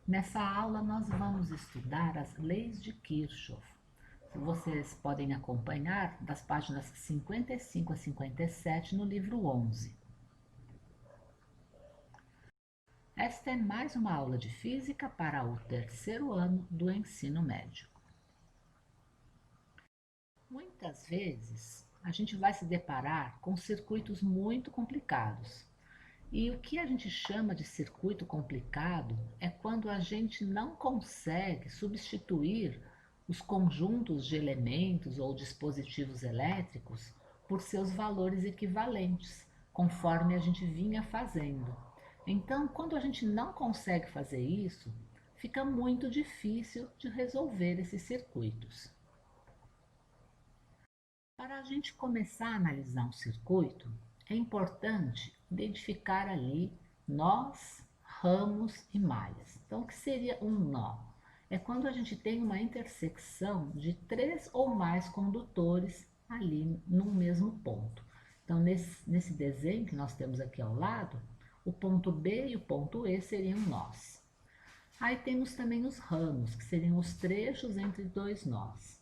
Nessa aula nós vamos estudar as leis de Kirchhoff. Vocês podem acompanhar das páginas 55 a 57 no livro 11. Esta é mais uma aula de física para o terceiro ano do ensino médio. Muitas vezes a gente vai se deparar com circuitos muito complicados. E o que a gente chama de circuito complicado é quando a gente não consegue substituir os conjuntos de elementos ou dispositivos elétricos por seus valores equivalentes, conforme a gente vinha fazendo. Então, quando a gente não consegue fazer isso, fica muito difícil de resolver esses circuitos. Para a gente começar a analisar um circuito, é importante identificar ali nós, ramos e malhas. Então, o que seria um nó? É quando a gente tem uma intersecção de 3 ou mais condutores ali no mesmo ponto. Então, nesse desenho que nós temos aqui ao lado, o ponto B e o ponto E seriam nós. Aí temos também os ramos, que seriam os trechos entre dois nós.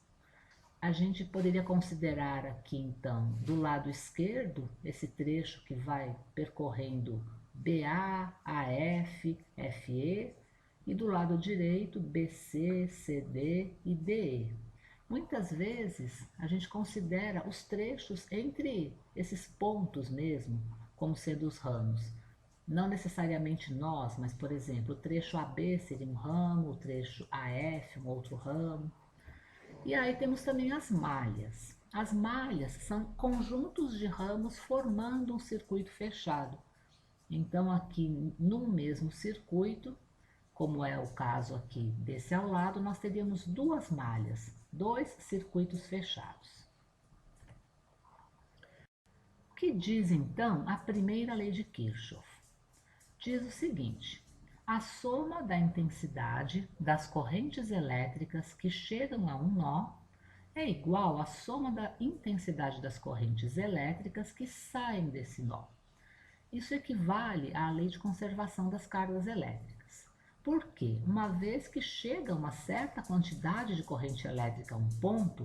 A gente poderia considerar aqui, então, do lado esquerdo, esse trecho que vai percorrendo BA, AF, FE, e do lado direito, BC, CD e DE. Muitas vezes a gente considera os trechos entre esses pontos mesmo, como sendo os ramos. Não necessariamente nós, mas, por exemplo, o trecho AB seria um ramo, o trecho AF um outro ramo. E aí temos também as malhas. As malhas são conjuntos de ramos formando um circuito fechado. Então, aqui no mesmo circuito, como é o caso aqui desse ao lado, nós teríamos duas malhas, dois circuitos fechados. O que diz então a primeira lei de Kirchhoff? Diz o seguinte: a soma da intensidade das correntes elétricas que chegam a um nó é igual à soma da intensidade das correntes elétricas que saem desse nó. Isso equivale à lei de conservação das cargas elétricas. Por quê? Uma vez que chega uma certa quantidade de corrente elétrica a um ponto,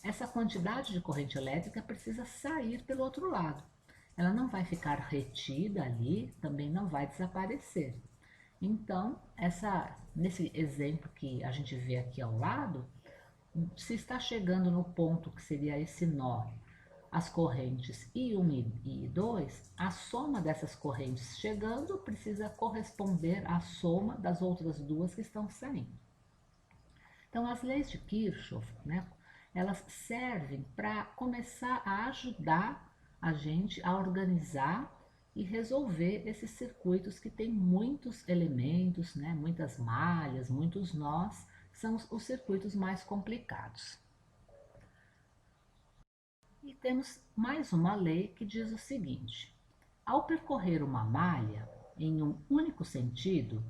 essa quantidade de corrente elétrica precisa sair pelo outro lado. Ela não vai ficar retida ali, também não vai desaparecer. Então, nesse exemplo que a gente vê aqui ao lado, se está chegando no ponto que seria esse nó, as correntes I1 e I2, a soma dessas correntes chegando precisa corresponder à soma das outras duas que estão saindo. Então, as leis de Kirchhoff, né, elas servem para começar a ajudar a gente a organizar e resolver esses circuitos que têm muitos elementos, né, muitas malhas, muitos nós, são os circuitos mais complicados. E temos mais uma lei que diz o seguinte: ao percorrer uma malha em um único sentido,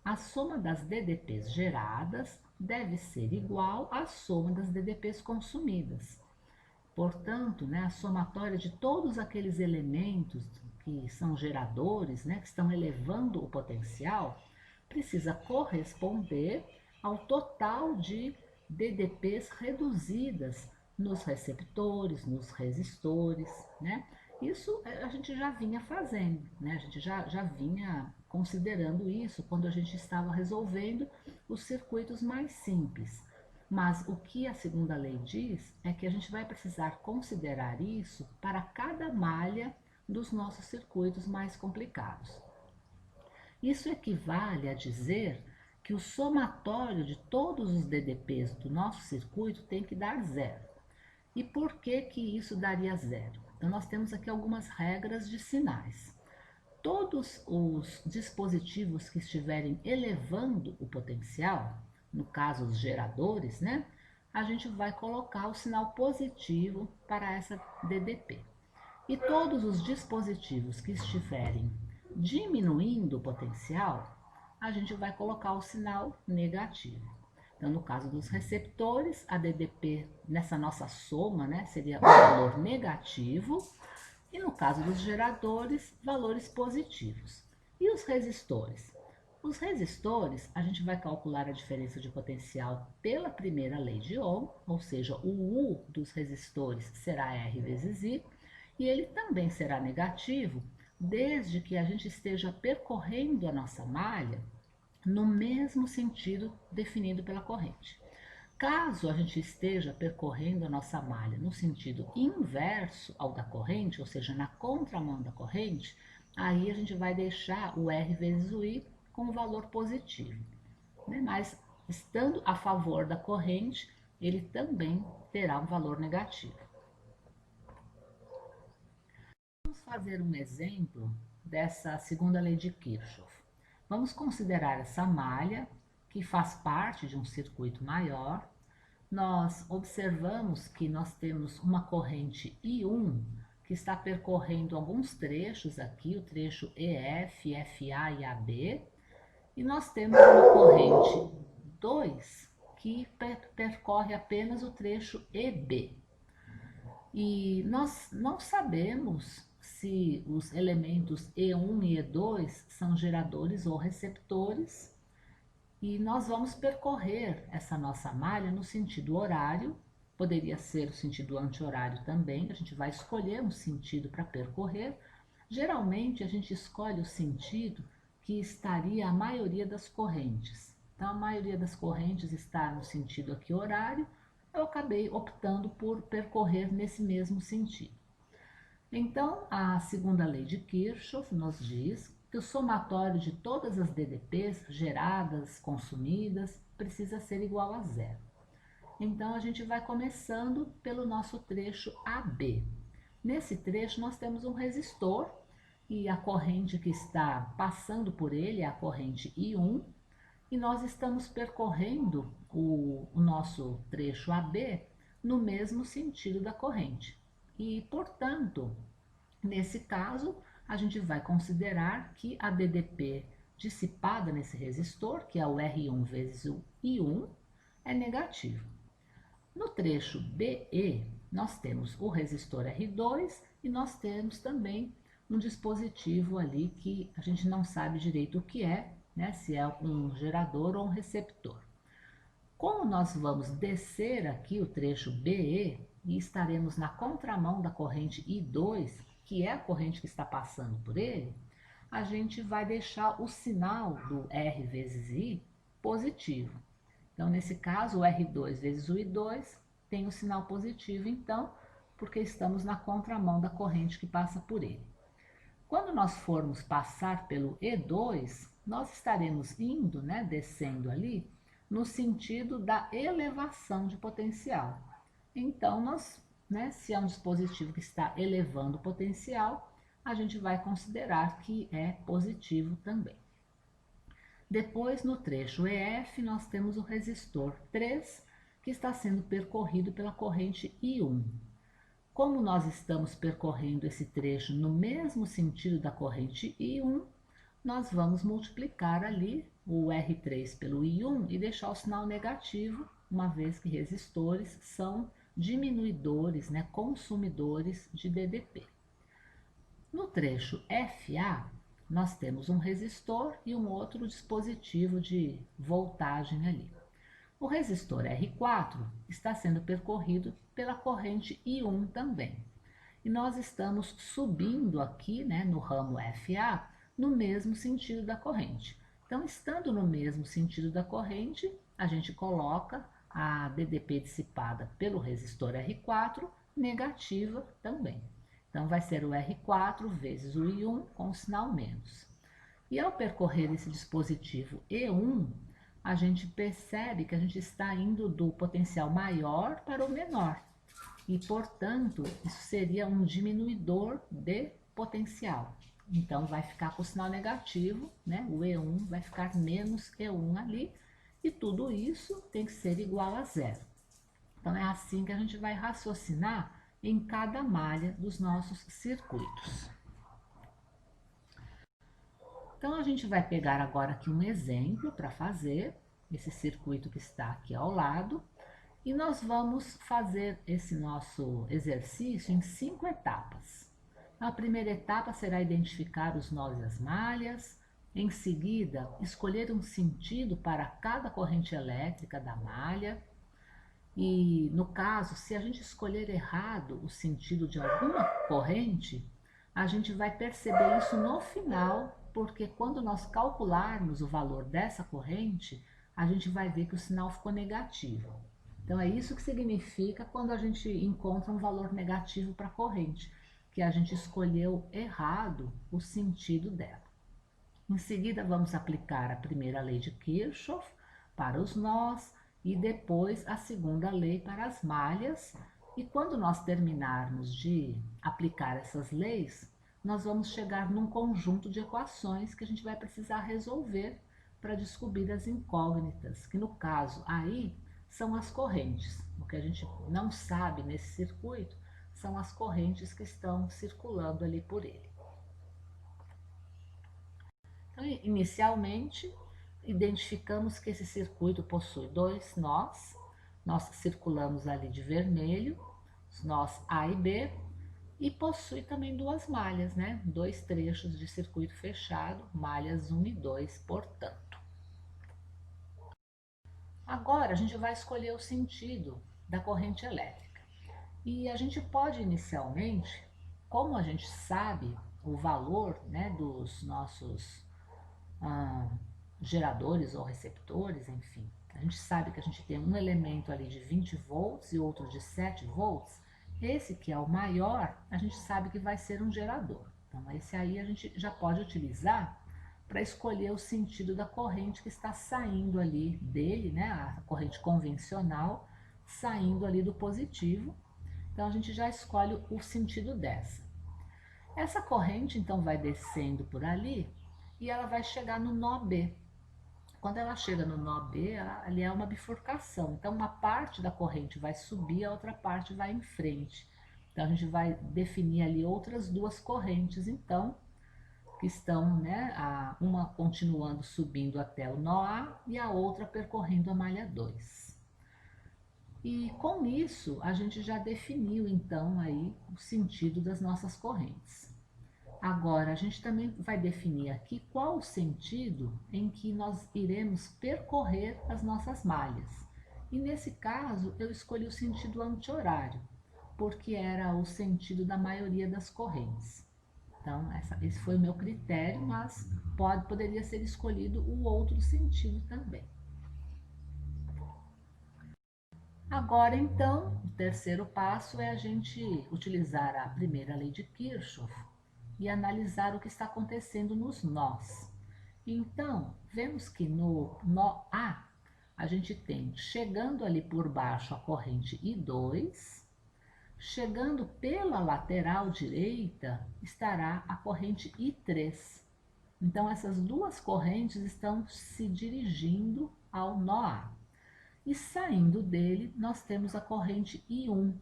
a soma das DDPs geradas deve ser igual à soma das DDPs consumidas. Portanto, né, a somatória de todos aqueles elementos que são geradores, né, que estão elevando o potencial, precisa corresponder ao total de DDPs reduzidas nos receptores, nos resistores, né? Isso a gente já vinha fazendo, né? A gente já vinha considerando isso quando a gente estava resolvendo os circuitos mais simples. Mas o que a segunda lei diz é que a gente vai precisar considerar isso para cada malha dos nossos circuitos mais complicados. Isso equivale a dizer que o somatório de todos os DDPs do nosso circuito tem que dar zero. E por que que isso daria zero? Então, nós temos aqui algumas regras de sinais. Todos os dispositivos que estiverem elevando o potencial, no caso os geradores, né, a gente vai colocar o sinal positivo para essa DDP. E todos os dispositivos que estiverem diminuindo o potencial, a gente vai colocar o sinal negativo. Então, no caso dos receptores, a DDP nessa nossa soma, né, seria um valor negativo, e no caso dos geradores, valores positivos. E os resistores? Os resistores, a gente vai calcular a diferença de potencial pela primeira lei de Ohm, ou seja, o U dos resistores será R vezes I, e ele também será negativo, desde que a gente esteja percorrendo a nossa malha no mesmo sentido definido pela corrente. Caso a gente esteja percorrendo a nossa malha no sentido inverso ao da corrente, ou seja, na contramão da corrente, aí a gente vai deixar o R vezes o I com um valor positivo, né? Mas estando a favor da corrente, ele também terá um valor negativo. Vamos fazer um exemplo dessa segunda lei de Kirchhoff. Vamos considerar essa malha que faz parte de um circuito maior. Nós observamos que nós temos uma corrente I1 que está percorrendo alguns trechos aqui, o trecho EF, FA e AB, e nós temos uma corrente 2 que percorre apenas o trecho EB. E nós não sabemos se os elementos E1 e E2 são geradores ou receptores, e nós vamos percorrer essa nossa malha no sentido horário, poderia ser o sentido anti-horário também, a gente vai escolher um sentido para percorrer. Geralmente a gente escolhe o sentido que estaria a maioria das correntes. Então a maioria das correntes está no sentido aqui horário, eu acabei optando por percorrer nesse mesmo sentido. Então, a segunda lei de Kirchhoff nos diz que o somatório de todas as DDPs geradas, consumidas, precisa ser igual a zero. Então, a gente vai começando pelo nosso trecho AB. Nesse trecho, nós temos um resistor e a corrente que está passando por ele é a corrente I1, e nós estamos percorrendo o nosso trecho AB no mesmo sentido da corrente. E, portanto, nesse caso, a gente vai considerar que a DDP dissipada nesse resistor, que é o R1 vezes o I1, é negativo. No trecho BE, nós temos o resistor R2 e nós temos também um dispositivo ali que a gente não sabe direito o que é, né? Se é um gerador ou um receptor. Como nós vamos descer aqui o trecho BE e estaremos na contramão da corrente I2, que é a corrente que está passando por ele, a gente vai deixar o sinal do R vezes I positivo. Então, nesse caso, o R2 vezes o I2 tem o sinal positivo, então, porque estamos na contramão da corrente que passa por ele. Quando nós formos passar pelo E2, nós estaremos indo, né, descendo ali, no sentido da elevação de potencial. Então, nós, né, se é um dispositivo que está elevando o potencial, a gente vai considerar que é positivo também. Depois, no trecho EF, nós temos o resistor 3, que está sendo percorrido pela corrente I1. Como nós estamos percorrendo esse trecho no mesmo sentido da corrente I1, nós vamos multiplicar ali o R3 pelo I1 e deixar o sinal negativo, uma vez que resistores são diminuidores, né, consumidores de DDP. No trecho FA, nós temos um resistor e um outro dispositivo de voltagem ali. O resistor R4 está sendo percorrido pela corrente I1 também. E nós estamos subindo aqui, né, no ramo FA, no mesmo sentido da corrente. Então, estando no mesmo sentido da corrente, a gente coloca a DDP dissipada pelo resistor R4 negativa também. Então, vai ser o R4 vezes o I1 com o sinal menos. E ao percorrer esse dispositivo E1, a gente percebe que a gente está indo do potencial maior para o menor. E, portanto, isso seria um diminuidor de potencial. Então, vai ficar com o sinal negativo, né? O E1 vai ficar menos E1 ali, e tudo isso tem que ser igual a zero. Então, é assim que a gente vai raciocinar em cada malha dos nossos circuitos. Então, a gente vai pegar agora aqui um exemplo para fazer esse circuito que está aqui ao lado, e nós vamos fazer esse nosso exercício em 5 etapas. A primeira etapa será identificar os nós e as malhas, Em seguida, escolher um sentido para cada corrente elétrica da malha. E no caso, se a gente escolher errado o sentido de alguma corrente, a gente vai perceber isso no final, porque quando nós calcularmos o valor dessa corrente, a gente vai ver que o sinal ficou negativo. Então é isso que significa quando a gente encontra um valor negativo para a corrente, que a gente escolheu errado o sentido dela. Em seguida, vamos aplicar a primeira lei de Kirchhoff para os nós e depois a segunda lei para as malhas. E quando nós terminarmos de aplicar essas leis, nós vamos chegar num conjunto de equações que a gente vai precisar resolver para descobrir as incógnitas, que no caso aí são as correntes. O que a gente não sabe nesse circuito são as correntes que estão circulando ali por ele. Então, inicialmente, identificamos que esse circuito possui dois nós. Nós circulamos ali de vermelho, os nós A e B, e possui também duas malhas, né? Dois trechos de circuito fechado, malhas 1 e 2, portanto. Agora a gente vai escolher o sentido da corrente elétrica. E a gente pode inicialmente, como a gente sabe o valor, né, dos nossos geradores ou receptores, enfim. A gente sabe que a gente tem um elemento ali de 20 volts e outro de 7 volts. Esse que é o maior, a gente sabe que vai ser um gerador. Então, esse aí a gente já pode utilizar para escolher o sentido da corrente que está saindo ali dele, né? A corrente convencional saindo ali do positivo. Então, a gente já escolhe o sentido dessa. Essa corrente, então, vai descendo por ali e ela vai chegar no nó B. Quando ela chega no nó B, ali é uma bifurcação. Então, uma parte da corrente vai subir, a outra parte vai em frente. Então, a gente vai definir ali outras duas correntes, então, que estão, né, uma continuando subindo até o nó A e a outra percorrendo a malha 2. E com isso, a gente já definiu, então, aí o sentido das nossas correntes. Agora, a gente também vai definir aqui qual o sentido em que nós iremos percorrer as nossas malhas. E nesse caso, eu escolhi o sentido anti-horário, porque era o sentido da maioria das correntes. Então, esse foi o meu critério, mas poderia ser escolhido o outro sentido também. Agora, então, o terceiro passo é a gente utilizar a primeira lei de Kirchhoff e analisar o que está acontecendo nos nós. Então, vemos que no nó a gente tem chegando ali por baixo a corrente I2, chegando pela lateral direita estará a corrente I3. Então, essas duas correntes estão se dirigindo ao nó A. E saindo dele, nós temos a corrente I1.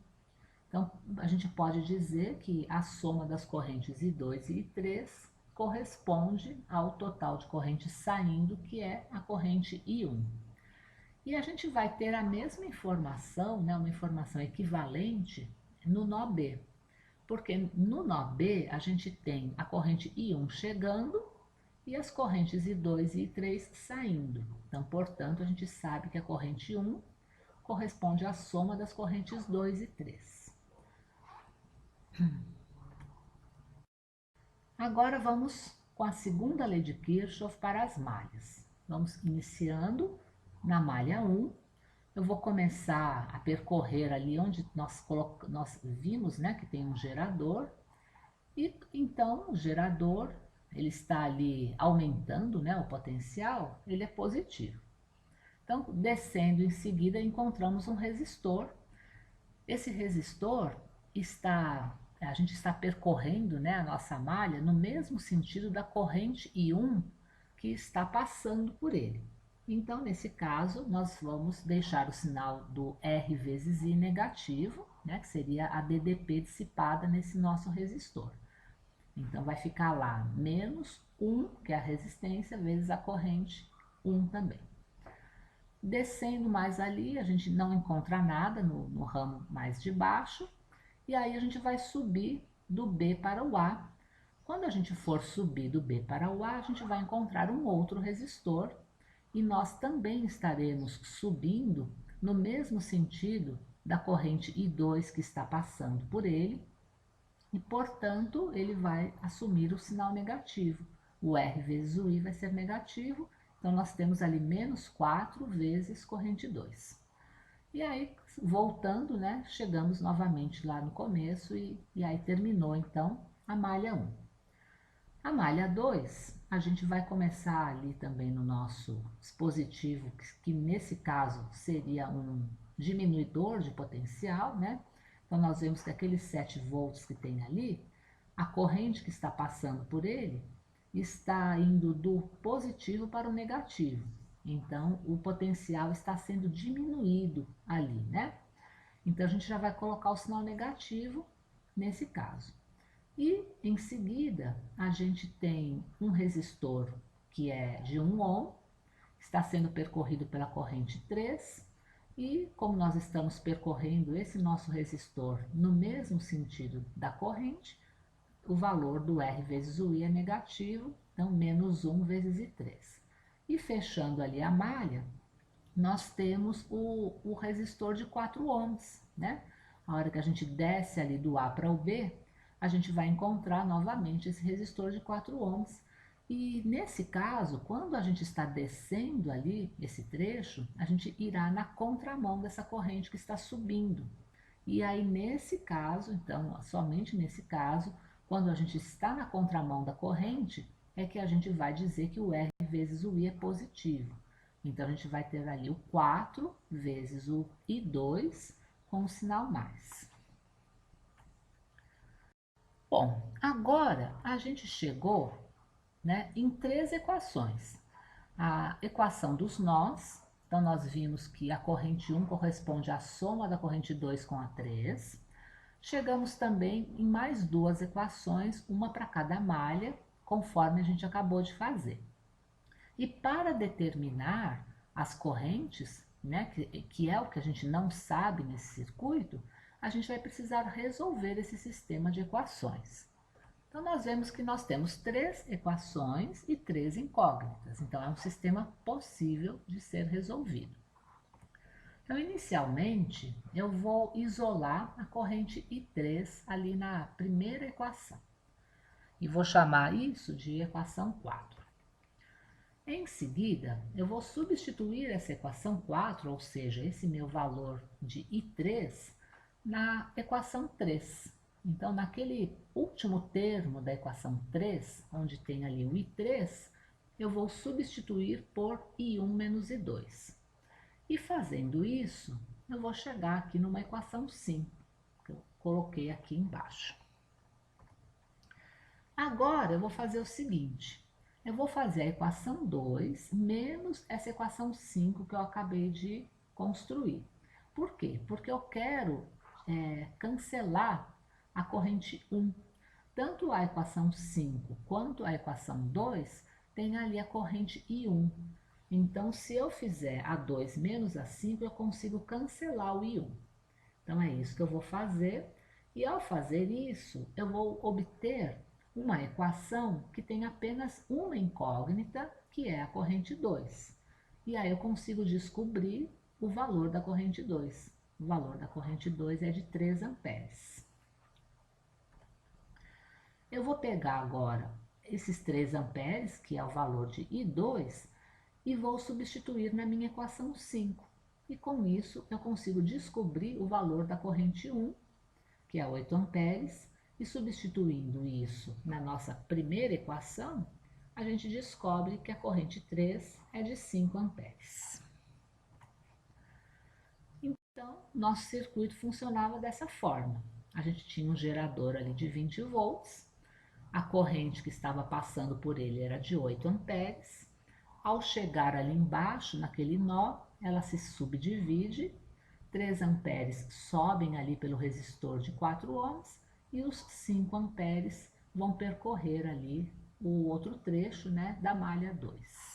Então, a gente pode dizer que a soma das correntes I2 e I3 corresponde ao total de correntes saindo, que é a corrente I1. E a gente vai ter a mesma informação, né, uma informação equivalente no nó B. Porque no nó B a gente tem a corrente I1 chegando e as correntes I2 e I3 saindo. Então, portanto, a gente sabe que a corrente 1 corresponde à soma das correntes 2 e 3. Agora vamos com a segunda lei de Kirchhoff para as malhas. Vamos iniciando na malha 1. Eu vou começar a percorrer ali onde nós vimos, né, que tem um gerador. E então o gerador, ele está ali aumentando, né, o potencial, ele é positivo. Então, descendo em seguida, encontramos um resistor. Esse resistor a gente está percorrendo, né, a nossa malha no mesmo sentido da corrente I1 que está passando por ele. Então, nesse caso, nós vamos deixar o sinal do R vezes I negativo, né, que seria a DDP dissipada nesse nosso resistor. Então, vai ficar lá menos 1, que é a resistência, vezes a corrente 1 também. Descendo mais ali, a gente não encontra nada no ramo mais de baixo, e aí a gente vai subir do B para o A, Quando a gente for subir do B para o A, a gente vai encontrar um outro resistor e nós também estaremos subindo no mesmo sentido da corrente I2 que está passando por ele e, portanto, ele vai assumir o sinal negativo. O R vezes o I vai ser negativo, então nós temos ali menos 4 vezes corrente 2. E aí, voltando, né, chegamos novamente lá no começo e aí terminou, então, a malha 1. A malha 2, a gente vai começar ali também no nosso dispositivo, que nesse caso seria um diminuidor de potencial, né? Então, nós vemos que aqueles 7 volts que tem ali, a corrente que está passando por ele está indo do positivo para o negativo. Então, o potencial está sendo diminuído ali, né? Então, a gente já vai colocar o sinal negativo nesse caso. E, em seguida, a gente tem um resistor que é de 1 ohm, está sendo percorrido pela corrente 3, e como nós estamos percorrendo esse nosso resistor no mesmo sentido da corrente, o valor do R vezes o I é negativo, então menos 1 vezes I3. E fechando ali a malha, nós temos o resistor de 4 ohms, né? A hora que a gente desce ali do A para o B, a gente vai encontrar novamente esse resistor de 4 ohms. E nesse caso, quando a gente está descendo ali esse trecho, a gente irá na contramão dessa corrente que está subindo. E aí nesse caso, então, somente nesse caso, quando a gente está na contramão da corrente, é que a gente vai dizer que o R vezes o I é positivo. Então, a gente vai ter ali o 4 vezes o I2 com o sinal mais. Bom, agora a gente chegou, né, em 3 equações. A equação dos nós, então nós vimos que a corrente 1 corresponde à soma da corrente 2 com a 3. Chegamos também em mais 2 equações, uma para cada malha, conforme a gente acabou de fazer. E para determinar as correntes, né, que é o que a gente não sabe nesse circuito, a gente vai precisar resolver esse sistema de equações. Então, nós vemos que nós temos 3 equações e 3 incógnitas. Então, é um sistema possível de ser resolvido. Então, inicialmente, eu vou isolar a corrente I3 ali na primeira equação. E vou chamar isso de equação 4. Em seguida, eu vou substituir essa equação 4, ou seja, esse meu valor de I3, na equação 3. Então, naquele último termo da equação 3, onde tem ali o I3, eu vou substituir por I1 menos I2. E fazendo isso, eu vou chegar aqui numa equação 5, que eu coloquei aqui embaixo. Agora, eu vou fazer o seguinte. Eu vou fazer a equação 2 menos essa equação 5 que eu acabei de construir. Por quê? Porque eu quero cancelar a corrente 1. Tanto a equação 5 quanto a equação 2 tem ali a corrente I1. Então, se eu fizer a 2 menos a 5, eu consigo cancelar o I1. Então, é isso que eu vou fazer. E ao fazer isso, eu vou obter uma equação que tem apenas uma incógnita, que é a corrente 2. E aí eu consigo descobrir o valor da corrente 2. O valor da corrente 2 é de 3 amperes. Eu vou pegar agora esses 3 amperes, que é o valor de I2, e vou substituir na minha equação 5. E com isso eu consigo descobrir o valor da corrente 1, que é 8 amperes, e substituindo isso na nossa primeira equação, a gente descobre que a corrente 3 é de 5 amperes. Então, nosso circuito funcionava dessa forma. A gente tinha um gerador ali de 20 volts, a corrente que estava passando por ele era de 8 amperes. Ao chegar ali embaixo, naquele nó, ela se subdivide, 3 amperes sobem ali pelo resistor de 4 ohms, e os 5 amperes vão percorrer ali o outro trecho, né, da malha 2.